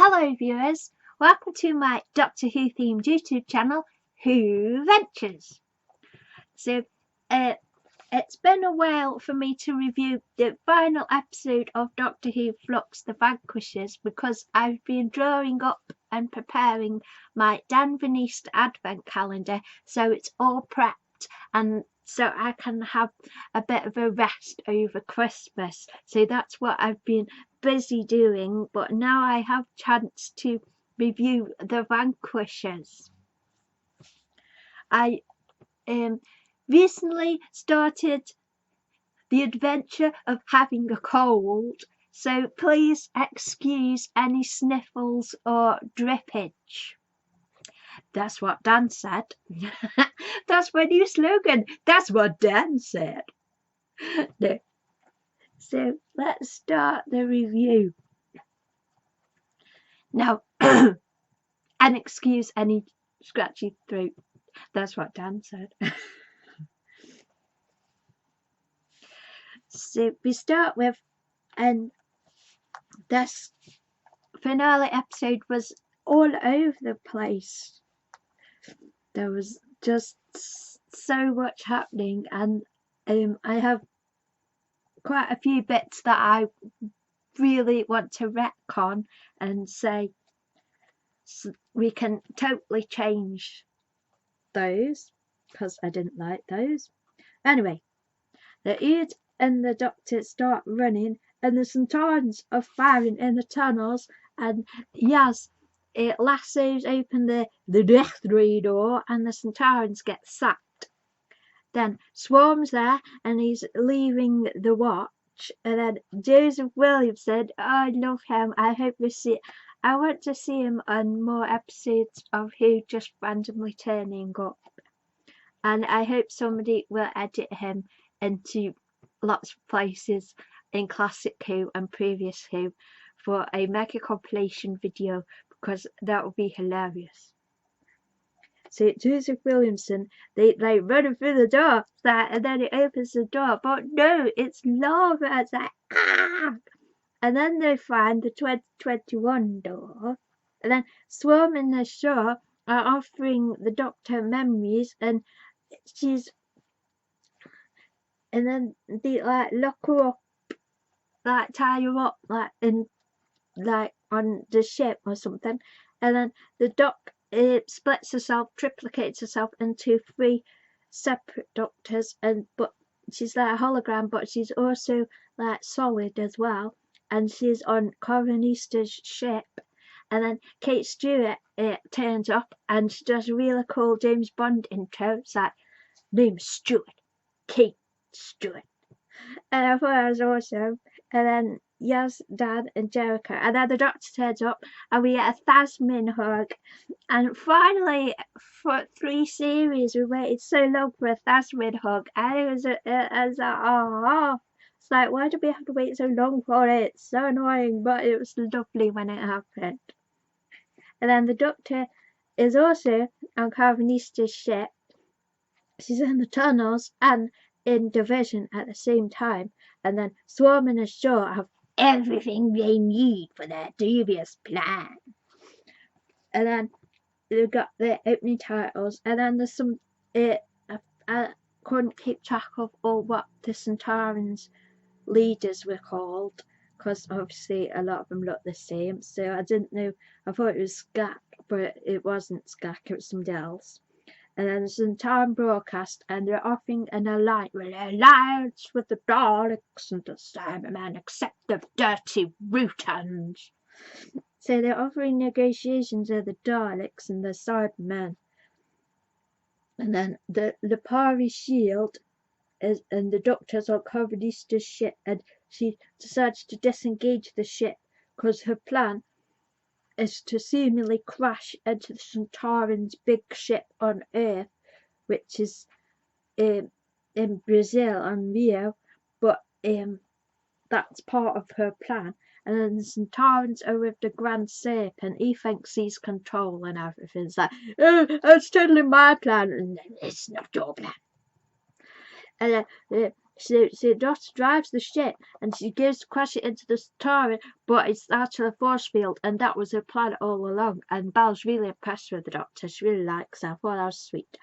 Hello viewers, welcome to my Doctor Who themed YouTube channel, Who Ventures. So it's been a while for me to review the final episode of Doctor Who Flux, The Vanquishers, because I've been drawing up and preparing my Danvanist advent calendar so it's all prepped and so I can have a bit of a rest over Christmas. So that's what I've been busy doing, but now I have chance to review The Vanquishers. I recently started the adventure of having a cold, so please excuse any sniffles or drippage. That's what Dan said. That's my new slogan. That's what Dan said. No. So let's start the review. Now, and excuse any scratchy throat. That's what Dan said. So we start with, and this finale episode was all over the place. There was just so much happening, and I have quite a few bits that I really want to retcon and say we can totally change those because I didn't like those. Anyway, the Ood and the Doctor start running, and the Centaurans are firing in the tunnels, and Yaz it lassos open the death ray door, and the Centaurans get sacked. Then Swarm's there, and he's leaving the watch, and then Joseph Williamson, oh, I love him. I want to see him on more episodes of Who just randomly turning up, and I hope somebody will edit him into lots of places in Classic Who and Previous Who for a mega compilation video, because that would be hilarious. So Joseph Williamson, they run through the door, and then it opens the door, but no, it's lava. It's like, ah! And then they find the 2021 door, and then Swarm and the Shaw are offering the Doctor memories, and then they lock her up, tie her up, on the ship or something, and then the Doc splits herself, triplicates herself into 3 separate Doctors, but she's like a hologram, but she's also solid as well, and she's on Coronista's ship. And then Kate Stewart turns up, and she does a really cool James Bond intro. It's like, name's Stewart, Kate Stewart, and I thought that was awesome. And then Yaz, Dan, and Jericho, and then the Doctor turns up, and we get a Thasmin hug. And finally, for 3 series, we waited so long for a Thasmin hug, and it was like, oh, it's like, why did we have to wait so long for it? It's so annoying, but it was lovely when it happened. And then the Doctor is also on Carbonista's ship. She's in the tunnels and in Division at the same time, and then Swarm and Ashore have everything they need for their devious plan. And then we've got the opening titles, and then there's some I couldn't keep track of all what the Centaurans leaders were called, because obviously a lot of them look the same, so I didn't know. I thought it was Skak, but it wasn't Skak, it was somebody else. And then the Centauran broadcast, and they're offering an alliance with the Daleks and the Cybermen, except the dirty Rootans. So they're offering negotiations with the Daleks and the Cybermen. And then the Lipari shield and the Doctor's on Carbonista's ship, and she decides to disengage the ship because her plan is to seemingly crash into the Centaurans' big ship on Earth, which is in Brazil on Rio, but that's part of her plan. And then the Centaurans are with the Grand Serpent. He thinks he's control and everything's like, oh, it's totally my plan, and it's not your plan. And then So the daughter drives the ship and she goes to crash it into the Centauri, but it's actually a force field, and that was her plan all along. And Belle's really impressed with the Doctor. She really likes her. I thought that was sweet.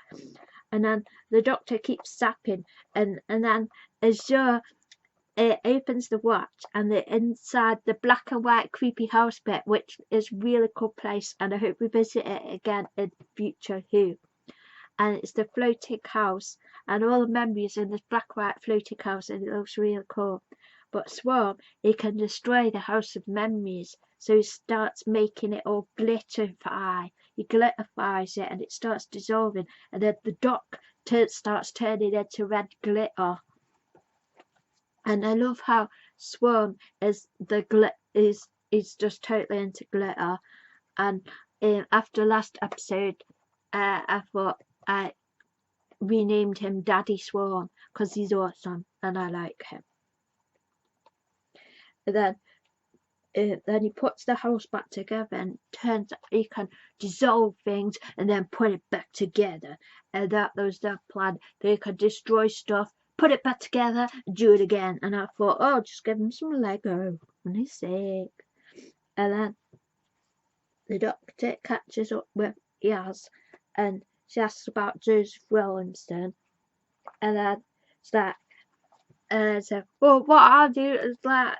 And then the Doctor keeps zapping, and then Azure opens the watch, and the inside the black and white creepy house bit, which is really cool place, and I hope we visit it again in future Who. And it's the floating house, and all the memories in this black white floating house, and it looks really cool. But Swarm, he can destroy the house of memories, so he starts making it all glitterify. He glitterifies it, and it starts dissolving, and then the dock starts turning into red glitter. And I love how Swarm is is just totally into glitter. And after last episode, I thought I renamed him Daddy Swarm because he's awesome and I like him. And then he puts the house back together and turns he can dissolve things and then put it back together. And that was their plan. They could destroy stuff, put it back together, and do it again. And I thought, oh, just give him some Lego for his sake. And then the Doctor catches up with Yaz and she asks about Joseph Williamson, and then it's like, so, well, what I'll do is like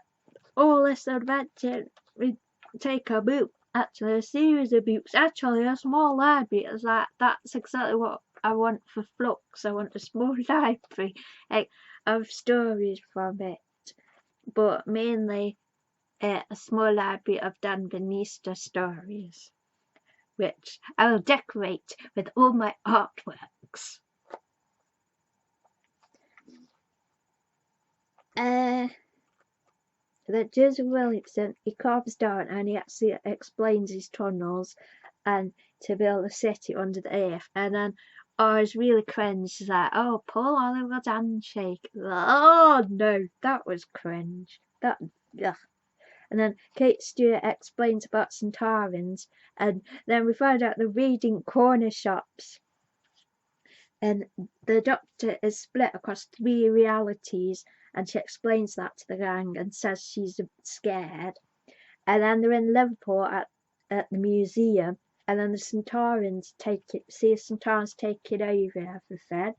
all this adventure, we take a book, actually a series of books, actually a small library. It's like that's exactly what I want for Flux. I want a small library of stories from it, but mainly a small library of Dan Bannister stories, which I will decorate with all my artworks. That Joseph Williamson, he carves down and he actually explains his tunnels and to build a city under the earth. And then, oh, it's really cringe. It's like, oh, Paul Oliver's handshake. Oh, no, that was cringe. That, ugh. And then Kate Stewart explains about Centaurians, and then we find out they're reading corner shops. And the Doctor is split across 3 realities, and she explains that to the gang and says she's scared. And then they're in Liverpool at the museum, and then the Centaurians see Centaurians taking over everything.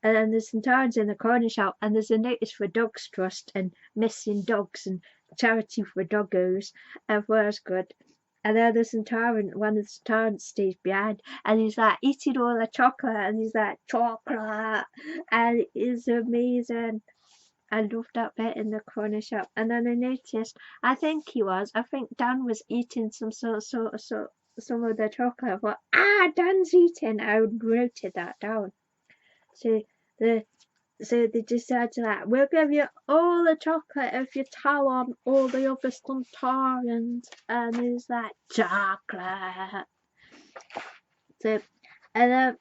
And then the Centaurians in the corner shop, and there's a notice for Dogs Trust and missing dogs and charity for doggos, and was good. And then the Centaurian, one of the Centaurians stays behind, and he's like eating all the chocolate, and he's like, chocolate, and it's amazing. I love that bit in the corner shop. And then I noticed, I think Dan was eating some of the chocolate. But Dan's eating. I noted that down. So they decided that we'll give you all the chocolate if you tell on all the other Centaurians, and it's like chocolate. So and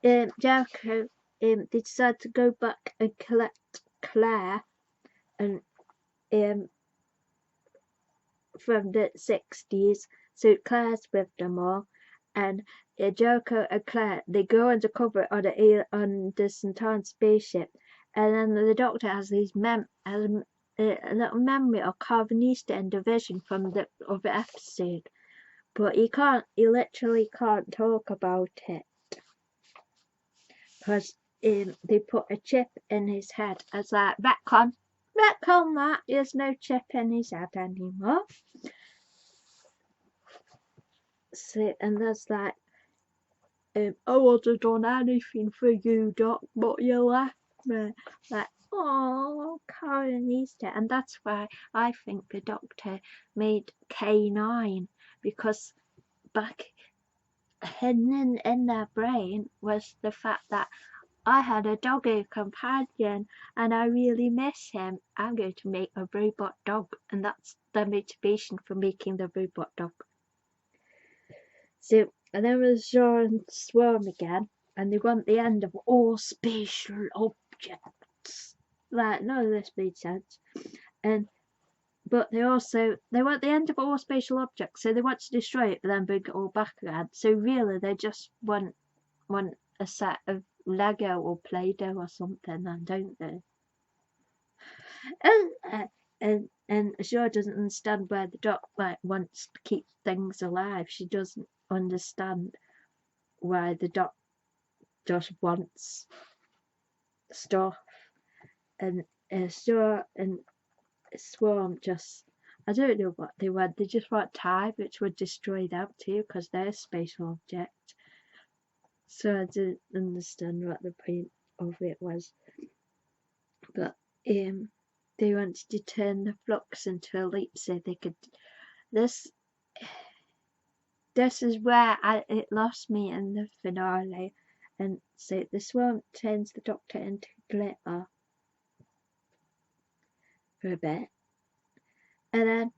then Jericho they decided to go back and collect Claire and from the 60s. So Claire's with them all, and Jericho and Claire, they go undercover on the Centaurian spaceship, and then the Doctor has these a little memory of carving Easter in Division from the other episode, but he literally can't talk about it because they put a chip in his head. As like retcon that there's no chip in his head anymore. So, and there's like, I would have done anything for you, Doc, but you left me. Like, oh, Karen Easter. And that's why I think the Doctor made K9, because back hidden in their brain was the fact that I had a doggo companion and I really miss him. I'm going to make a robot dog, and that's the motivation for making the robot dog. So, and then there's Jean Swarm again, and they want the end of all spatial objects. Like, none of this made sense. But they want the end of all spatial objects, so they want to destroy it but then bring it all back again. So really they just want a set of Lego or Play-Doh or something, then, don't they? And Shaw doesn't understand why the doc wants to keep things alive. She doesn't understand why the doc just wants stuff. And Shaw and Swarm just, I don't know what they want. They just want time, which would destroy them too, because they're a spatial object. So I didn't understand what the point of it was. But they wanted to turn the Flux into a leap so they could. This is where it lost me in the finale. And so the Swarm turns the Doctor into glitter for a bit. And then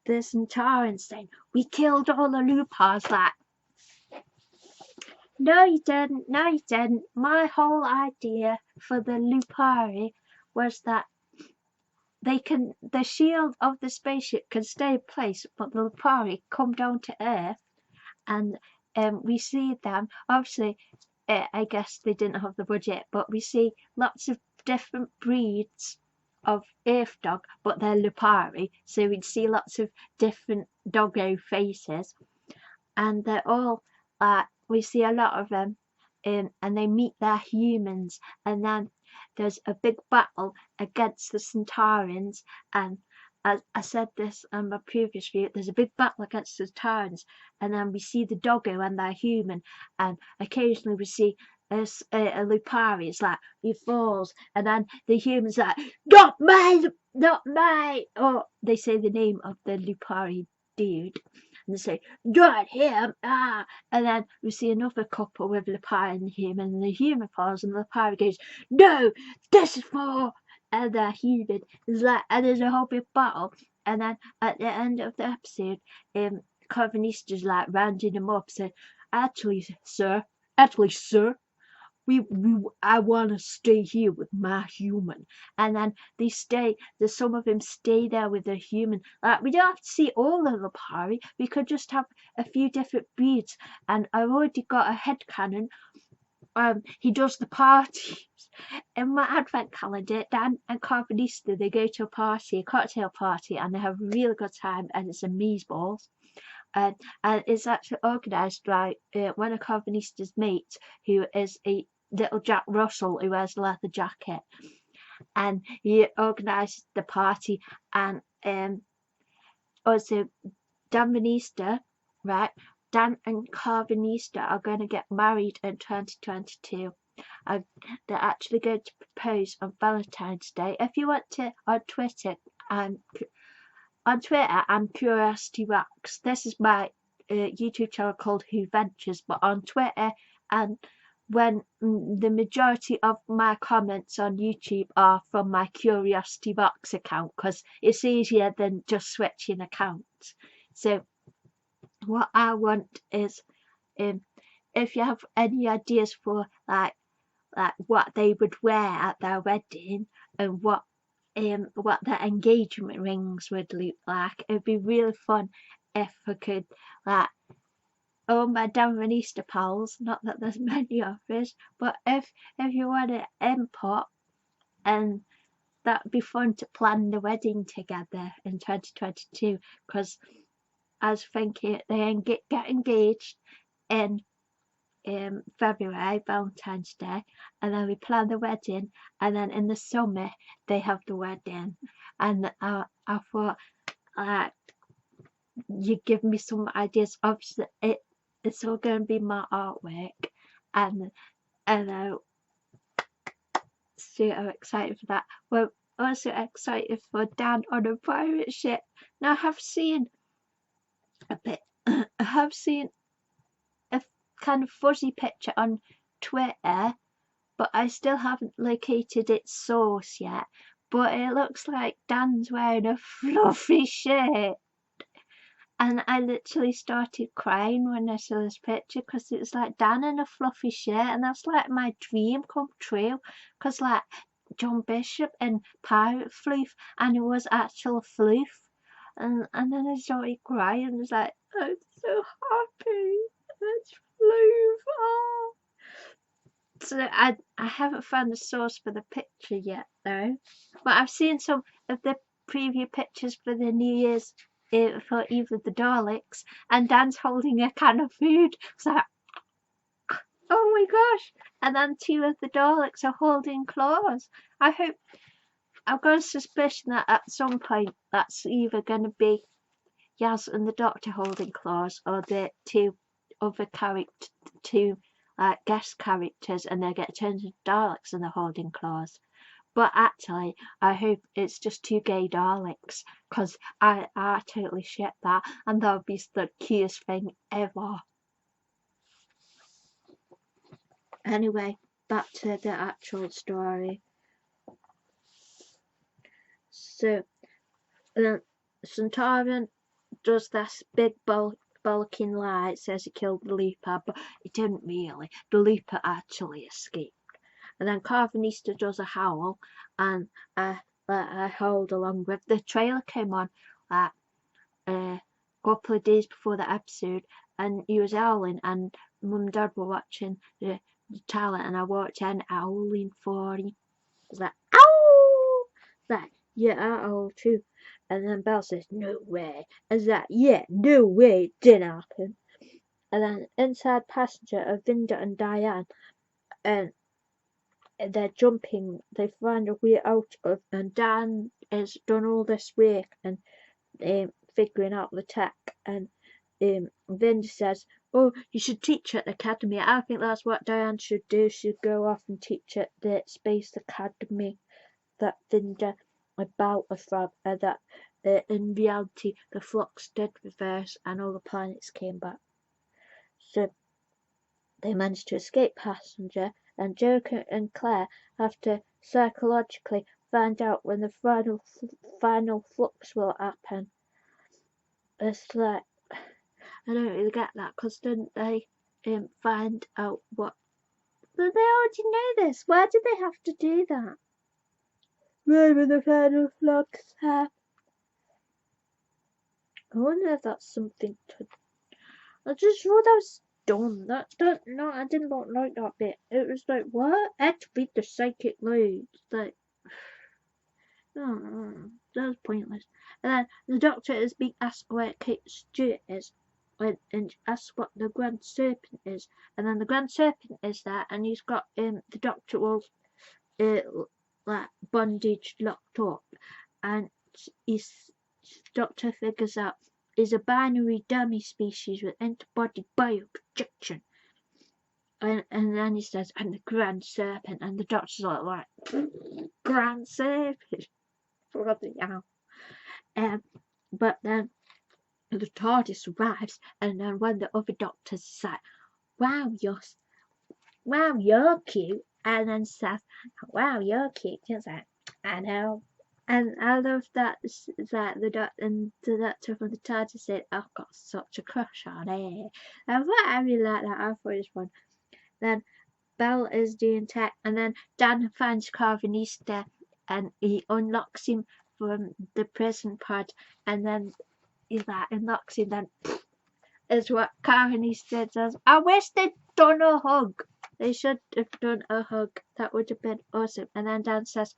the Centaurans saying, "We killed all the Lupars." Like, no you didn't, no you didn't. My whole idea for the Lupari was that the shield of the spaceship can stay in place, but the Lupari come down to Earth, and we see them. Obviously, I guess they didn't have the budget, but we see lots of different breeds of Earth dog, but they're Lupari, so we'd see lots of different doggo faces, and they're all we see a lot of them, and they meet their humans, and then there's a big battle against the Centaurans. And as I said this on my previous view, there's a big battle against the Centaurans, and then we see the doggo and their human, and occasionally we see a Lupari. It's like he falls, and then the human's like, "Not mine, not mine," or they say the name of the Lupari dude, and they say, "Not him, ah." And then we see another couple with Lupari and the human, and the human falls, and the Lupari goes, "No, this is for," and the human is like, and there's a whole big battle. And then at the end of the episode, Carvanista's like rounding them up, saying, actually, sir, I want to stay here with my human." And then they stay, some of them stay there with their human. Like, we don't have to see all of the Lupari, we could just have a few different breeds. And I've already got a headcanon. He does the parties. In my advent calendar, Dan and Carvanista, they go to a party, a cocktail party, and they have a really good time, and it's amazeballs. And it's actually organised by one of Carvanista's mates, who is a little Jack Russell who wears a leather jacket, and he organised the party. And also Dan Vanista, right? Dan and Carvanista are going to get married in 2022. They're actually going to propose on Valentine's Day. If you want to, on Twitter, I'm Curiosity Rocks. This is my YouTube channel called Who Ventures, but on Twitter, and when the majority of my comments on YouTube are from my Curiosity Rocks account, because it's easier than just switching accounts. So what I want is, if you have any ideas for like what they would wear at their wedding, and what their engagement rings would look like, it'd be really fun if I could, like, my Danvanista pals, not that there's many of us, but if you want to input, and that'd be fun to plan the wedding together in 2022, because I was thinking they get engaged in February, Valentine's Day, and then we plan the wedding, and then in the summer they have the wedding. And I thought, you give me some ideas. Obviously, it's all going to be my artwork, and so I'm excited for that. We're also excited for Dan on a pirate ship. Now, I have seen a kind of fuzzy picture on Twitter, but I still haven't located its source yet. But it looks like Dan's wearing a fluffy shirt, and I literally started crying when I saw this picture, because it was like Dan in a fluffy shirt, and that's like my dream come true, because like John Bishop in Pirate Floof, and it was actual Floof, and then I started crying, and I was like, I'm so happy. It's Floof. Oh. So I haven't found the source for the picture yet though, but I've seen some of the preview pictures for the New Year's for either the Daleks, and Dan's holding a can of food. So oh my gosh! And then two of the Daleks are holding claws. I've got a suspicion that at some point that's either going to be Yaz and the Doctor holding claws, or the two other guest characters, and they get turned into Daleks and they're holding claws. But actually, I hope it's just two gay Daleks, because I totally shit that, and that would be the cutest thing ever. Anyway, back to the actual story. So, Centauran does this big bulking lie, says he killed the Leaper, but he didn't really. The Leaper actually escaped. And then Carvanista does a howl, and I howled along with. The trailer came on a couple of days before the episode, and he was howling, and Mum and Dad were watching the trailer, and I walked in howling for him. I was like, ow! Like, yeah, I howl too. And then Belle says, no way. I was like, yeah, no way, it didn't happen. And then inside passenger are Vinda and Diane, and they're jumping, they find a way out of, and Dan has done all this work and figuring out the tech, and Vinda says, oh, you should teach at the academy. I think that's what Diane should do. She'd go off and teach at the Space Academy that Vinda about that in reality the Flux did reverse and all the planets came back. So they managed to escape passenger, and Joker and Claire have to psychologically find out when the final flux will happen. It's like, I don't really get that, because didn't they find out what? But they already know this. Why did they have to do that? When will the final flux happen? I wonder if that's something to. I just thought that was dumb. No, I didn't like that bit. It was like, what? I had to beat the psychic loads. Like, that was pointless. And then the Doctor is being asked where Kate Stewart is, and asks what the Grand Serpent is. And then the Grand Serpent is there, and he's got the Doctor all like bondage locked up, and his Doctor figures out is a binary dummy species with interbody bioprojection. And then he says, and the Grand Serpent, and the Doctor's like Grand Serpent. Bloody hell. But then the TARDIS arrives, and then when the other Doctors say, wow, you're cute, and then says, wow, you're cute, he's like, I know. And I love that the Doctor from the TARDIS said, I've got such a crush on it. And I really like that. I thought it was fun. Then Belle is doing tech, and then Dan finds Carvanista, and he unlocks him from the prison pod, and then he unlocks him. Then is what Carvanista does. I wish they'd done a hug. They should have done a hug. That would have been awesome. And then Dan says,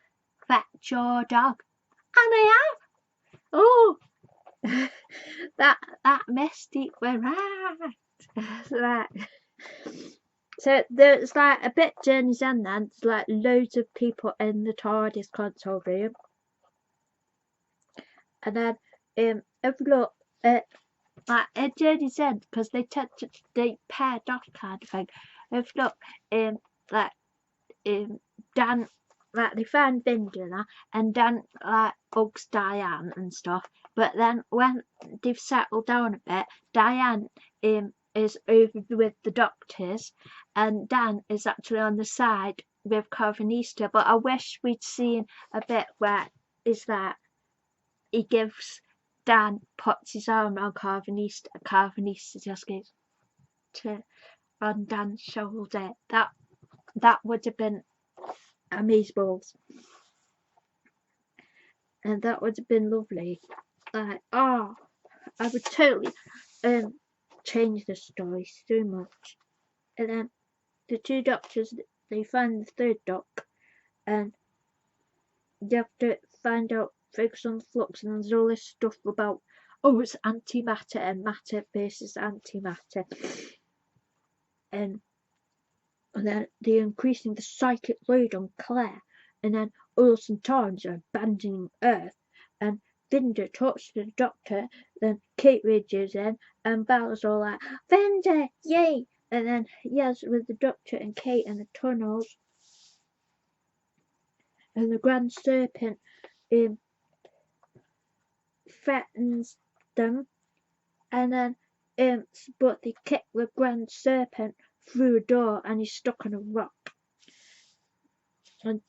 fetch your dog. And I have. Oh, that mystique were right. So there's like a bit Journey's End then. There's like loads of people in the TARDIS console room. And then if you look at like at Journey's End, because they paired off kind of thing. If you look Dan, like they find Vinda and Dan like hugs Diane and stuff, but then when they've settled down a bit, Diane is over with the Doctors, and Dan is actually on the side with Carvanista. But I wish we'd seen a bit where is that he gives Dan, puts his arm around Carvanista, and Carvanista just goes on Dan's shoulder. That would have been amazeballs, and that would have been lovely. Like, I would totally change the story so much. And then the two Doctors, they find the third duck, and they have to find out things on Flux, and there's all this stuff about, oh, it's antimatter and matter versus antimatter, and then they're increasing the psychic load on Claire, and then all Centaurans are abandoning Earth, and Vinder talks to the Doctor, then Kate rages in, and Bella's all like, Vinder, yay! And then yes, with the Doctor and Kate in the tunnels, and the Grand Serpent threatens them, and then but they kick the Grand Serpent through a door, and he's stuck on a rock. And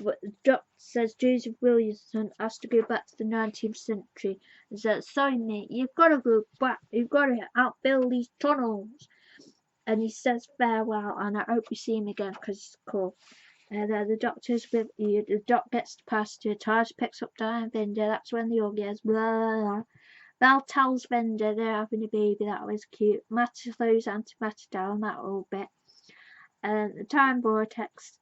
but the Doctor says Joseph Williamson has to go back to the 19th century and says, sorry mate, you've got to go back, you've got to outbuild these tunnels. And he says farewell, and I hope we see him again because it's cool. And the Doctor's with you, the Doc gets to pass to Taj, picks up Diane Vinder, that's when the hug is, blah, blah, blah. Belle tells Vinder they're having a baby, that was cute. Matter slows antimatter down, that little bit. And the time vortex,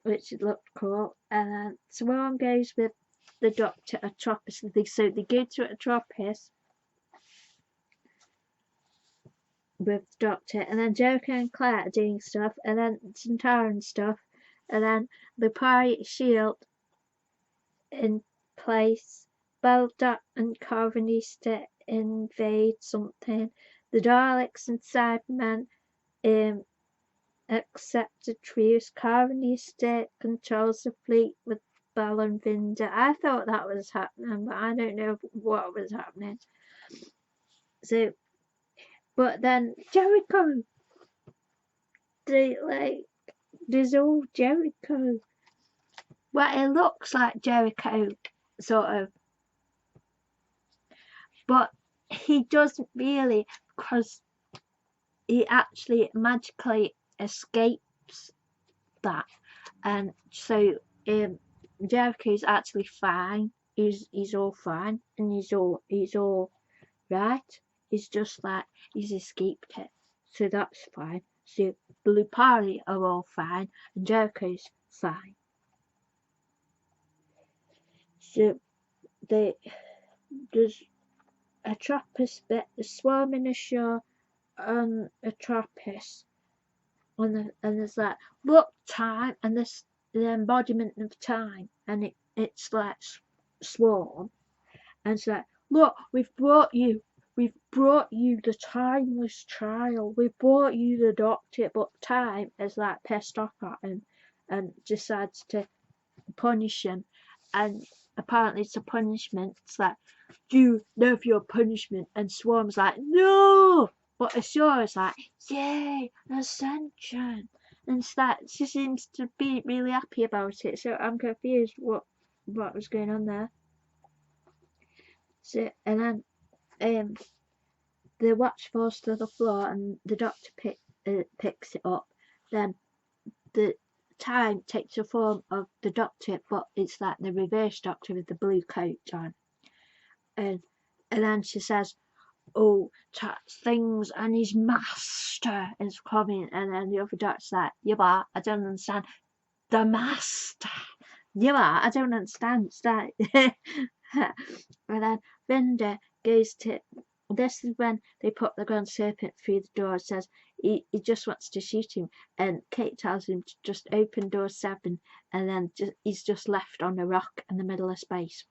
which looked cool, and then Swarm goes with the Doctor to Atropos, so they go to Atropos with the Doctor, and then Jericho and Claire are doing stuff, and then Centauran stuff, and then the pirate shield in place, Baldock and Carvanista invade something, the Daleks and Cybermen accept a truce, Carvanista controls the fleet with Bell and Vinder. I thought that was happening, but I don't know what was happening. So, but then Jericho, there's all Jericho. Well, it looks like Jericho, sort of, but he doesn't really, because he actually magically escapes that, and so Jericho's actually fine. He's all fine, and he's all right. He's just like he's escaped it, so that's fine. So Blue Party are all fine, and Jericho's fine. So there's Atropos bit, the swarming ashore on Atropos, and there's like, look, time, and this the embodiment of time, and it's like swarm, and it's like, look, we've brought you the timeless child, we've brought you the Doctor, but time is like pissed off at him and decides to punish him, and apparently it's a punishment. It's like, do you know your punishment? And Swarm's like, no, but Assure's like, yay, ascension, and it's like she seems to be really happy about it. So I'm confused what was going on there. So and then the watch falls to the floor, and the Doctor picks it up. Then the time takes the form of the Doctor, but it's like the reverse Doctor with the blue coat on. And then she says, oh, things, and his master is coming. And then the other Doctor's like, yeah, but I don't understand. The master. Yeah, but I don't understand. It's like and then Vinder goes to, this is when they put the Grand Serpent through the door. It says he just wants to shoot him, and Kate tells him to just open door 7, and then he's just left on a rock in the middle of space.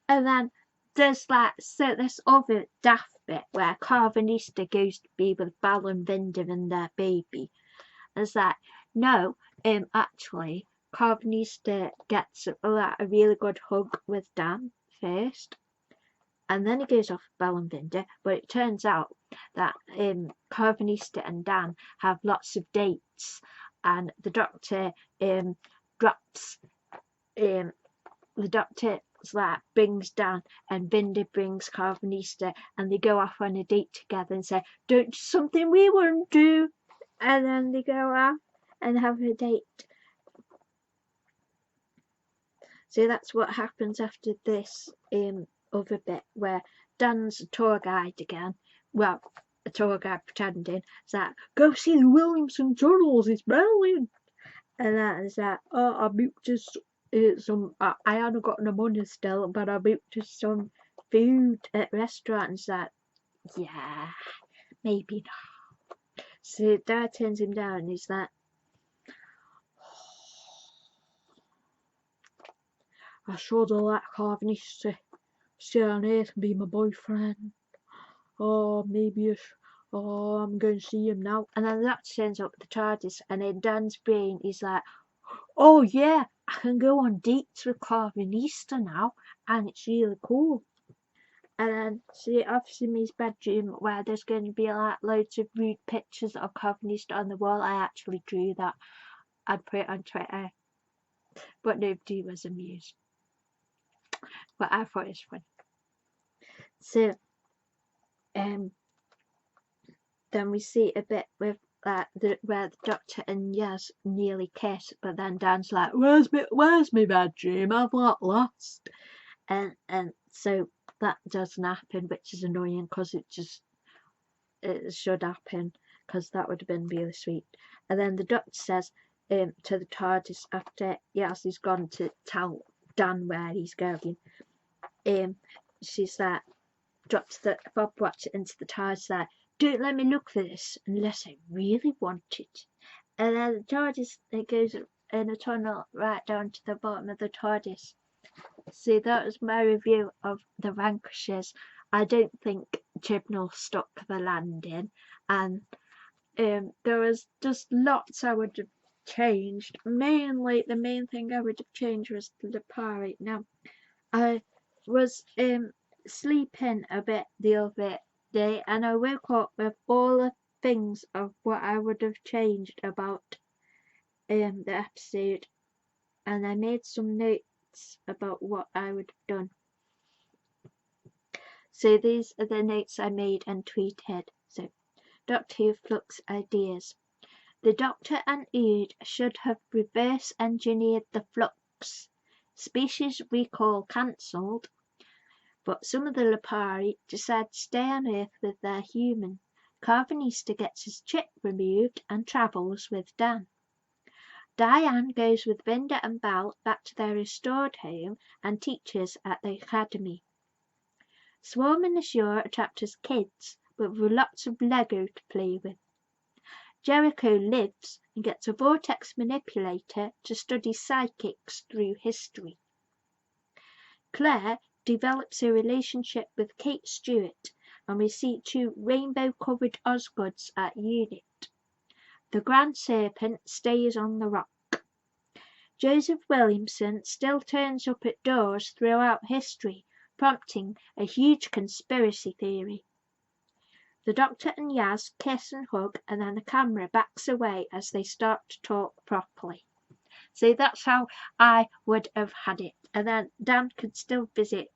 And then there's like, so this other daft bit where Carvanista goes to be with Bal and Vinder and their baby. And it's like, no, actually Carvanista gets a really good hug with Dan first, and then he goes off with Bell and Vinder, but it turns out that Carvanista and Dan have lots of dates, and the Doctor drops the Doctor brings Dan, and Vinder brings Carvanista, and they go off on a date together and say, don't do something we wouldn't do, and then they go off and have a date. So that's what happens after this other bit where Dan's a tour guide again. Well, a tour guide pretending. It's like, go see the Williamson tunnels, it's brilliant. And then it's like, oh, I booked us some, I haven't got no money still, but I booked us some food at restaurant. And it's like, yeah, maybe not. So Dad turns him down and he's like, I should have let Carvinist stay on Earth and be my boyfriend. Oh, maybe oh, I'm going to see him now. And then that turns up the TARDIS, and in Dan's brain, he's like, oh yeah, I can go on dates with Carvinista now, and it's really cool. And then she offers him his bedroom where there's going to be like loads of rude pictures of Carvinista on the wall. I actually drew that. I'd put it on Twitter, but nobody was amused. But I thought it was funny. So, then we see a bit with where the Doctor and Yaz nearly kiss, but then Dan's like, "Where's my bedroom? I've got lost," and so that doesn't happen, which is annoying because it should happen because that would have been really sweet. And then the Doctor says to the TARDIS after Yaz has gone to tell Dan where he's going, she's like, drops the Bob Watch into the TARDIS like, don't let me look for this unless I really want it. And then the TARDIS, it goes in a tunnel right down to the bottom of the TARDIS. See, that was my review of the Vanquishers. I don't think Chibnall stuck the landing, and there was just lots I would have changed. Mainly, the main thing I would have changed was the Lipari. Now, I was sleeping a bit the other day, and I woke up with all the things of what I would have changed about the episode, and I made some notes about what I would have done. So these are the notes I made and tweeted. So, Doctor Who Flux ideas. The Doctor and Ood should have reverse engineered the Flux. Species recall cancelled, but some of the Lipari decide to stay on Earth with their human. Carvinista gets his chip removed and travels with Dan. Diane goes with Vinda and Bal back to their restored home and teaches at the academy. Swarm and Azure are trapped as kids, but with lots of Lego to play with. Jericho lives and gets a vortex manipulator to study psychics through history. Claire develops a relationship with Kate Stewart, and we see 2 rainbow-covered Osgoods at unit. The Grand Serpent stays on the rock. Joseph Williamson still turns up at doors throughout history, prompting a huge conspiracy theory. The Doctor and Yaz kiss and hug, and then the camera backs away as they start to talk properly. So that's how I would have had it. And then Dan could still visit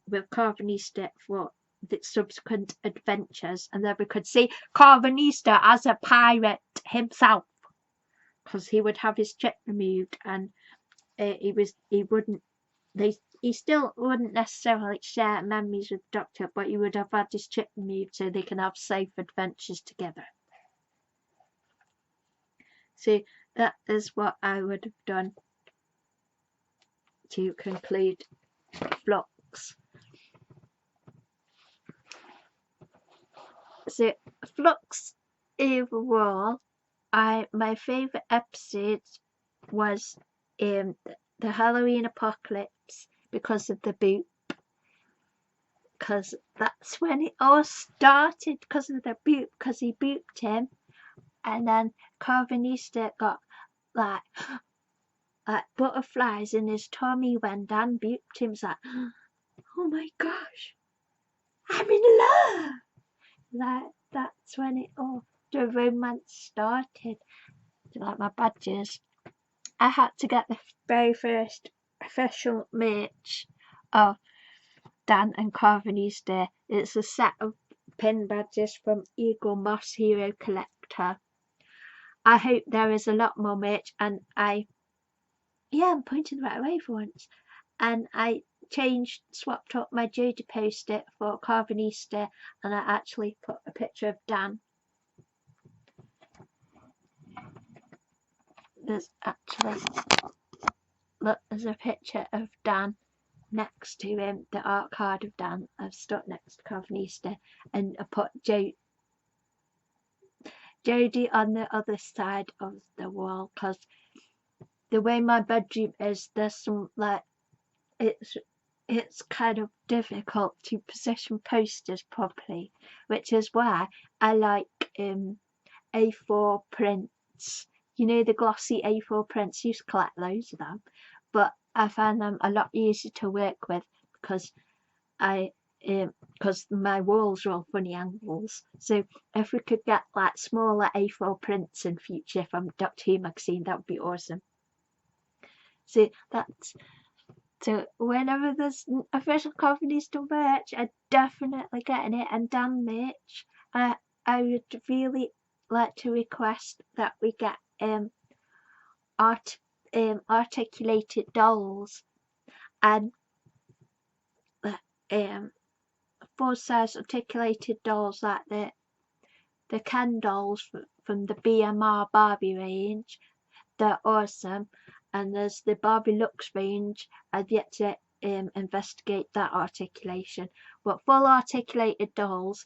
with Carvinista for the subsequent adventures, and then we could see Carvinista as a pirate himself, because he would have his chip removed, and he still wouldn't necessarily share memories with the Doctor, but he would have had his chip removed so they can have safe adventures together. So that is what I would have done to conclude Flux. So Flux overall, my favourite episode was the Halloween Apocalypse because of the boop. Because that's when it all started, because of the boop, because he booped him. And then Carvinista got like butterflies in his tummy when Dan booped him. It's like, oh my gosh, I'm in love. Like, that's when the romance started. Like my badges, I had to get the very first official merch of Dan and Carvinista. It's a set of pin badges from Eagle Moss Hero Collector. I hope there is a lot more merch, and I'm pointing the right way for once. And I swapped up my Jodie post-it for Carving Easter, and I actually put a picture of Dan. There's a picture of Dan next to him, the art card of Dan. I've stuck next to Carving Easter, and I put Jodie on the other side of the wall, because the way my bedroom is, there's some it's kind of difficult to position posters properly, which is why I like A4 prints. You know, the glossy A4 prints. I used to collect loads of them, but I find them a lot easier to work with because my walls are all funny angles. So if we could get like smaller A4 prints in future from Doctor Who magazine, that would be awesome. So whenever there's official Carving Easter merch, I'm definitely getting it. And Dan merch, I would really like to request that we get articulated dolls and full-size articulated dolls, like the Ken dolls from the BMR Barbie range. They're awesome. And there's the Barbie Lux range. I've yet to investigate that articulation, but full articulated dolls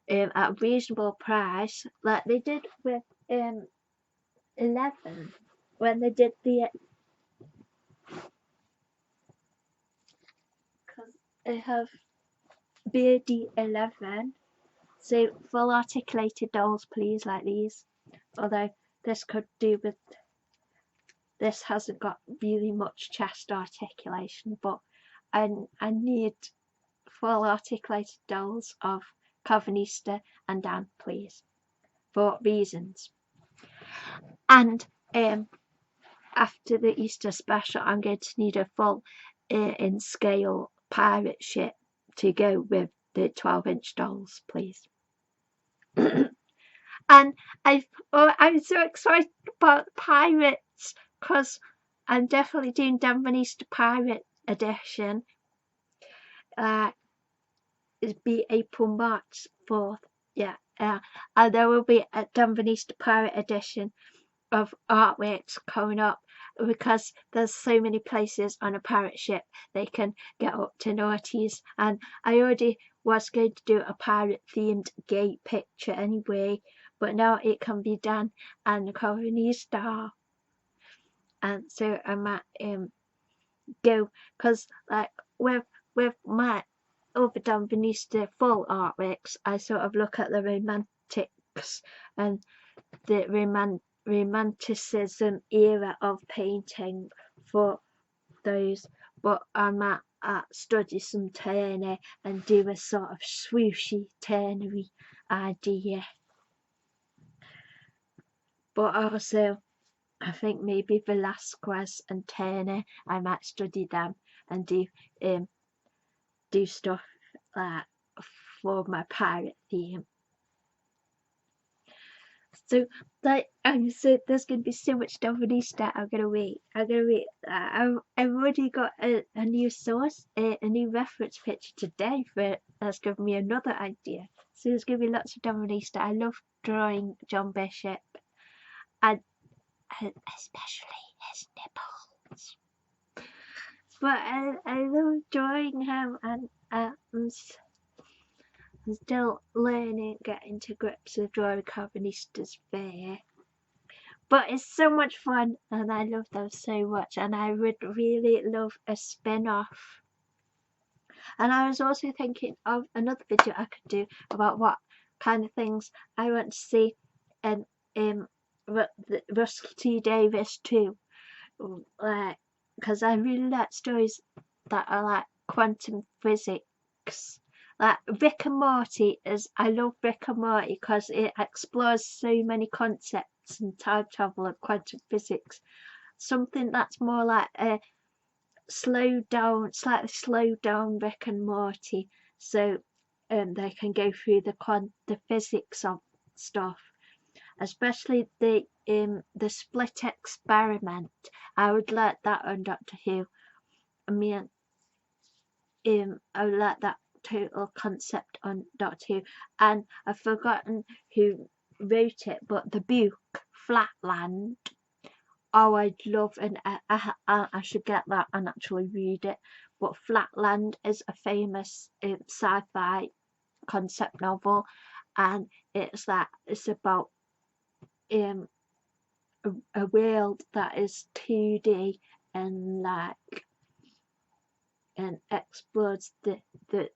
at a reasonable price, like they did with 11 when they did the, because they have Beardy 11. So full articulated dolls, please, like these. Although this could do with, this hasn't got really much chest articulation, but I need full articulated dolls of Carving Easter and Dan, please, for reasons. And after the Easter special, I'm going to need a full in scale pirate ship to go with the 12-inch dolls, please. And I'm so excited about the pirates, because I'm definitely doing Dan Easter Pirate Edition. It'll be March 4th. Yeah. And there will be a Dan Easter Pirate Edition of artworks coming up, because there's so many places on a pirate ship they can get up to naughties. And I already was going to do a pirate themed gate picture anyway, but now it can be done and the Carving Easter. And so I might go, because like with my other Dan Easter full artworks, I sort of look at the romantics and the romanticism era of painting for those, but I might study some Turner and do a sort of swooshy Turnery idea. But also I think maybe Velasquez and Turner, I might study them and do stuff like for my pirate theme. So so there's gonna be so much Dan Easter. I'm gonna wait. I've already got a new source, a new reference picture today that's given me another idea. So there's gonna be lots of Dan Easter. I love drawing John Bishop, and especially his nipples. But I love drawing him, and I'm still learning, getting to grips with drawing Carving Easter's fair. But it's so much fun, and I love them so much, and I would really love a spin-off. And I was also thinking of another video I could do about what kind of things I want to see in Russell T Davies too, because I really like stories that are like quantum physics. Like Rick and Morty I love Rick and Morty because it explores so many concepts in time travel and quantum physics. Something that's more like a slightly slowed down Rick and Morty, so they can go through the physics of stuff. Especially the split experiment. I would like that on Doctor Who. I mean, I like that total concept on Doctor Who, and I've forgotten who wrote it, but the book Flatland. Oh, I'd love, and I should get that and actually read it. But Flatland is a famous sci-fi concept novel, and it's about a world that is 2D and and explores the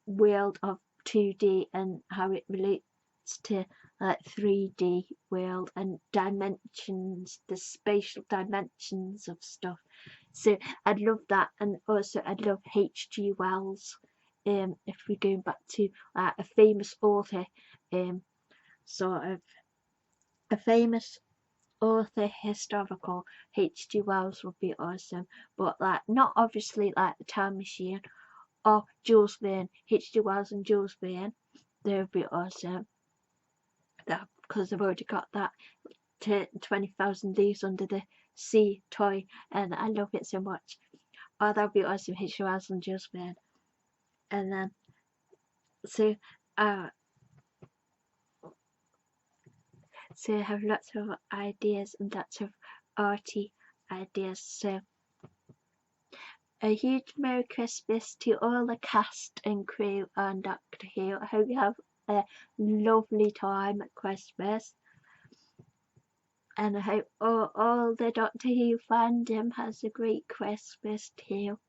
world of 2D and how it relates to 3D world and dimensions, the spatial dimensions of stuff. So I'd love that, and also I'd love H.G. Wells. If we're going back to a famous author, sort of a famous author historical, H.G. Wells would be awesome, but not obviously like the Time Machine or Jules Verne. H.G. Wells and Jules Verne, they would be awesome. Because I've already got that 20,000 Leagues Under the Sea toy, and I love it so much. Oh, that would be awesome, H.G. Wells and Jules Verne. And then, so I have lots of ideas and lots of arty ideas. So a huge Merry Christmas to all the cast and crew on Doctor Who. I hope you have a lovely time at Christmas. And I hope all the Doctor Who fandom has a great Christmas too.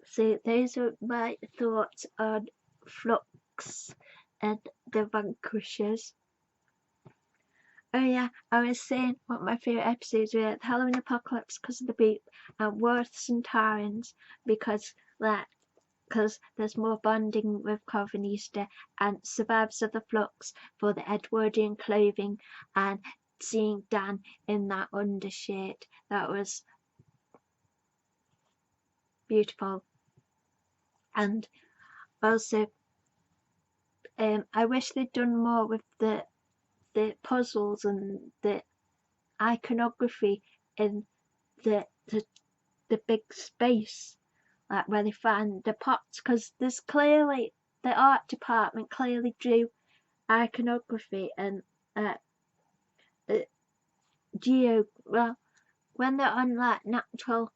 So those are my thoughts on Flux and the Vanquishers. Oh yeah, I was saying what my favourite episodes were: the Halloween Apocalypse because of the boot, and Worths and Tarrans because there's more bonding with Coven Easter, and Survivors of the Flux for the Edwardian clothing and seeing Dan in that undershirt. That was beautiful. And also I wish they'd done more with the puzzles and the iconography in the big space, like where they find the pots, because there's clearly the art department clearly drew iconography and well, when they're on natural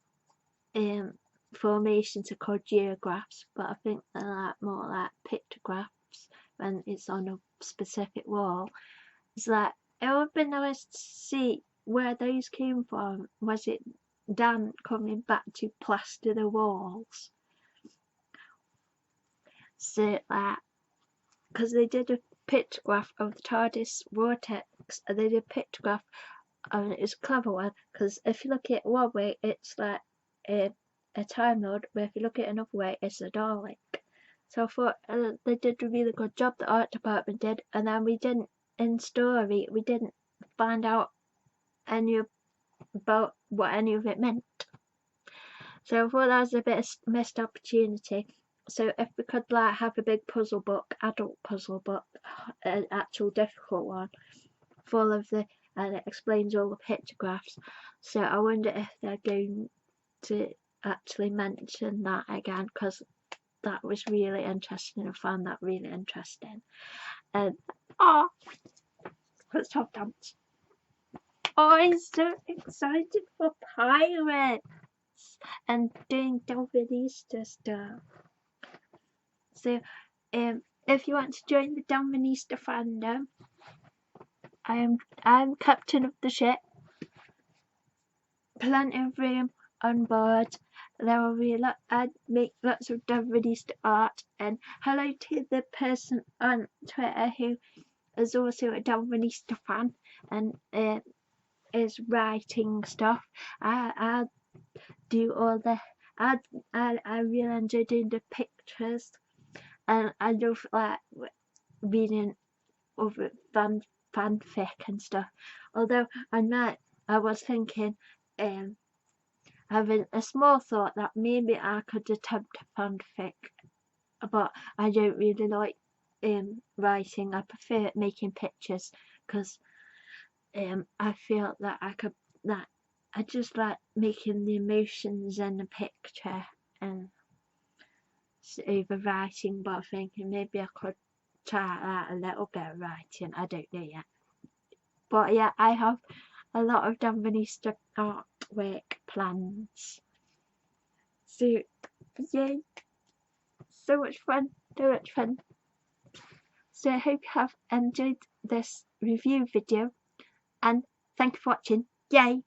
formations are called geographs, but I think they're more like pictographs when it's on a specific wall. It's it would have been nice to see where those came from. Was it Dan coming back to plaster the walls? So because they did a pictograph of the TARDIS vortex, and they did a pictograph, and it was a clever one, because if you look at it one way, it's like a Time Lord, but if you look at it another way, it's a Dalek. So I thought they did a really good job, the art department did, and then we didn't find out about what any of it meant. So I thought that was a bit of missed opportunity. So if we could have a big puzzle book, adult puzzle book, an actual difficult one, full of and it explains all the pictographs. So I wonder if they're going to actually mention that again, because that was really interesting. I found that really interesting. And let's talk dance. Oh, I'm so excited for pirates and doing Dalvanista stuff. So if you want to join the Dalvanista fandom, I'm captain of the ship. Plenty of room on board. There will be I'd make lots of Dalvanista art. And hello to the person on Twitter who is also a Dalvanista fan and is writing stuff. I do all the I really enjoy doing the pictures, and I love reading over fanfic and stuff. Although I was thinking, having a small thought that maybe I could attempt a fanfic, but I don't really like writing. I prefer making pictures because I feel that I just like making the emotions in a picture and over writing, but I'm thinking maybe I could try out a little bit of writing. I don't know yet. But yeah, I have a lot of Danvanista artwork plans. So yay! So much fun, so much fun. So I hope you have enjoyed this review video, and thank you for watching. Yay!